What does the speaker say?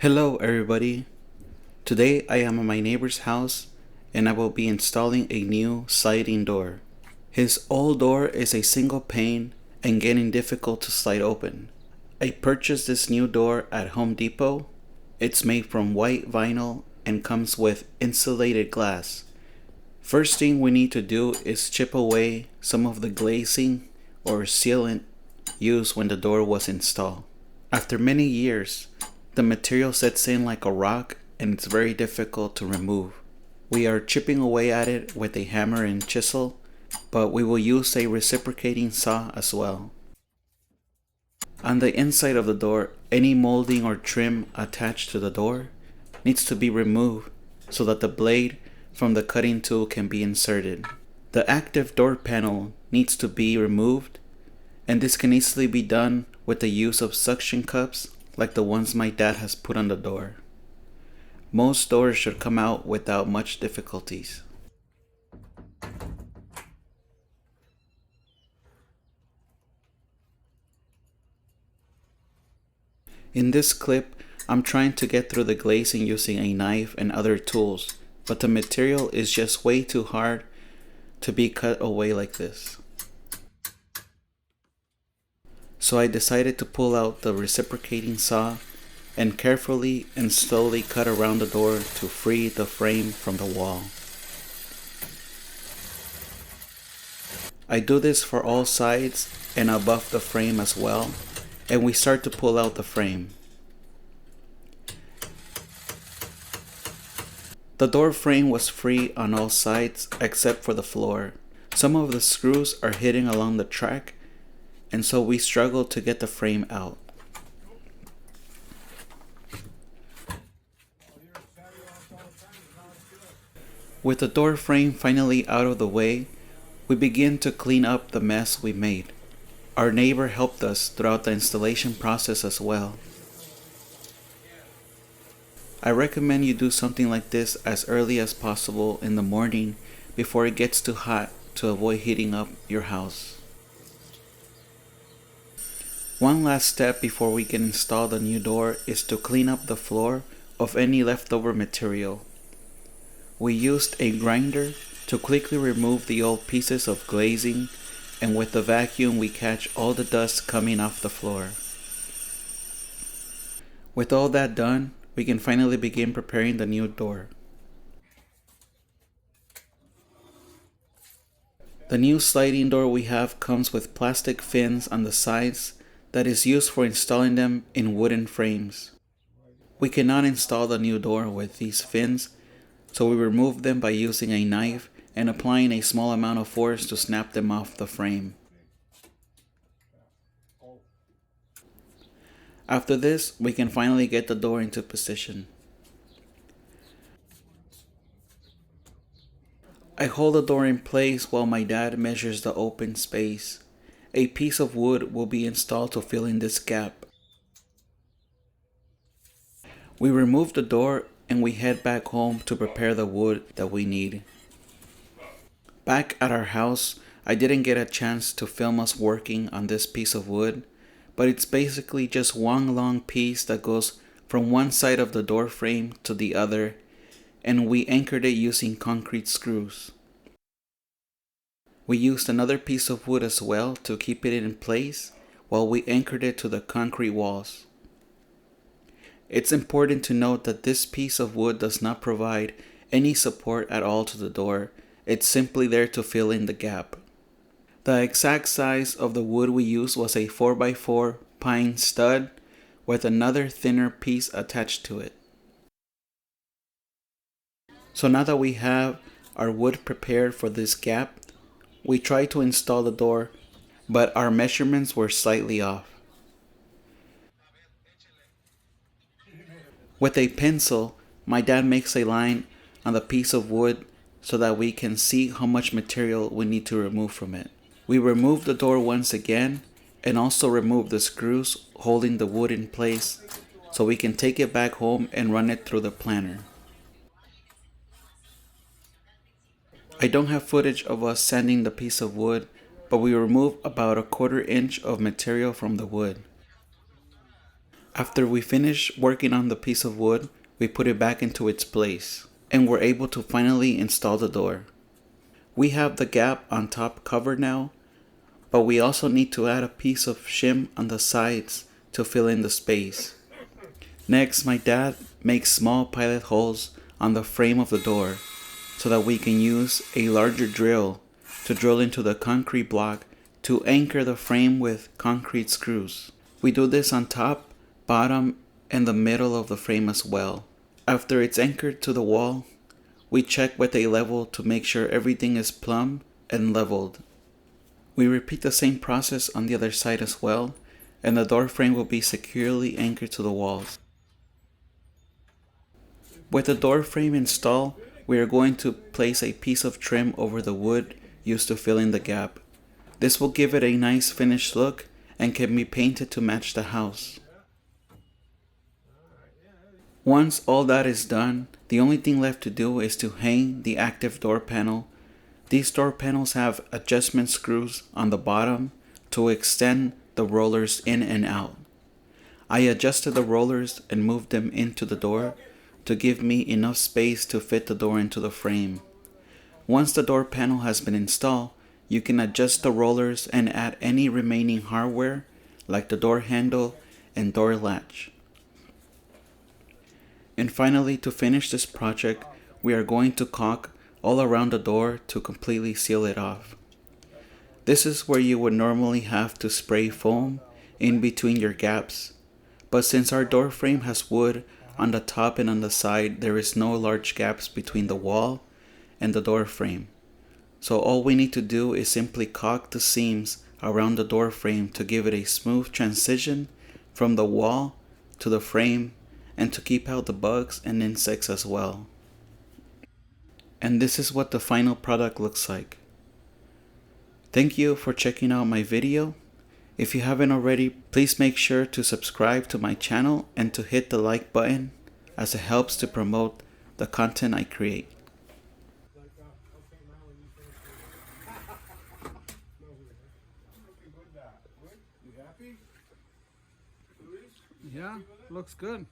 Hello everybody. Today I am at my neighbor's house and I will be installing a new sliding door. His old door is a single pane and getting difficult to slide open. I purchased this new door at Home Depot. It's made from white vinyl and comes with insulated glass. First thing we need to do is chip away some of the glazing or sealant used when the door was installed. After many years, the material sets in like a rock and it's very difficult to remove. We are chipping away at it with a hammer and chisel, but we will use a reciprocating saw as well. On the inside of the door, any molding or trim attached to the door needs to be removed so that the blade from the cutting tool can be inserted. The active door panel needs to be removed, and this can easily be done with the use of suction cups like the ones my dad has put on the door. Most doors should come out without much difficulties. In this clip, I'm trying to get through the glazing using a knife and other tools, but the material is just way too hard to be cut away like this. So I decided to pull out the reciprocating saw and carefully and slowly cut around the door to free the frame from the wall. I do this for all sides and above the frame as well, and we start to pull out the frame. The door frame was free on all sides except for the floor. Some of the screws are hitting along the track, and so we struggled to get the frame out. With the door frame finally out of the way, we begin to clean up the mess we made. Our neighbor helped us throughout the installation process as well. I recommend you do something like this as early as possible in the morning before it gets too hot to avoid heating up your house. One last step before we can install the new door is to clean up the floor of any leftover material. We used a grinder to quickly remove the old pieces of glazing, and with the vacuum we catch all the dust coming off the floor. With all that done, we can finally begin preparing the new door. The new sliding door we have comes with plastic fins on the sides that is used for installing them in wooden frames. We cannot install the new door with these fins, so we remove them by using a knife and applying a small amount of force to snap them off the frame. After this, we can finally get the door into position. I hold the door in place while my dad measures the open space. A piece of wood will be installed to fill in this gap. We remove the door and we head back home to prepare the wood that we need. Back at our house, I didn't get a chance to film us working on this piece of wood, but it's basically just one long piece that goes from one side of the door frame to the other, and we anchored it using concrete screws. We used another piece of wood as well to keep it in place while we anchored it to the concrete walls. It's important to note that this piece of wood does not provide any support at all to the door. It's simply there to fill in the gap. The exact size of the wood we used was a 4x4 pine stud with another thinner piece attached to it. So now that we have our wood prepared for this gap, we tried to install the door, but our measurements were slightly off. With a pencil, my dad makes a line on the piece of wood so that we can see how much material we need to remove from it. We remove the door once again and also remove the screws holding the wood in place so we can take it back home and run it through the planer. I don't have footage of us sanding the piece of wood, but we remove about 1/4 inch of material from the wood. After we finish working on the piece of wood, we put it back into its place, and we're able to finally install the door. We have the gap on top covered now, but we also need to add a piece of shim on the sides to fill in the space. Next, my dad makes small pilot holes on the frame of the door so that we can use a larger drill to drill into the concrete block to anchor the frame with concrete screws. We do this on top, bottom, and the middle of the frame as well. After it's anchored to the wall, we check with a level to make sure everything is plumb and leveled. We repeat the same process on the other side as well, and the door frame will be securely anchored to the walls. With the door frame installed, we are going to place a piece of trim over the wood used to fill in the gap. This will give it a nice finished look and can be painted to match the house. Once all that is done, the only thing left to do is to hang the active door panel. These door panels have adjustment screws on the bottom to extend the rollers in and out. I adjusted the rollers and moved them into the door to give me enough space to fit the door into the frame. Once the door panel has been installed, you can adjust the rollers and add any remaining hardware like the door handle and door latch. And finally, to finish this project, we are going to caulk all around the door to completely seal it off. This is where you would normally have to spray foam in between your gaps, but since our door frame has wood on the top and on the side, there is no large gaps between the wall and the door frame. So all we need to do is simply caulk the seams around the door frame to give it a smooth transition from the wall to the frame and to keep out the bugs and insects as well. And this is what the final product looks like. Thank you for checking out my video. If you haven't already, please make sure to subscribe to my channel and to hit the like button as it helps to promote the content I create. Yeah, looks good.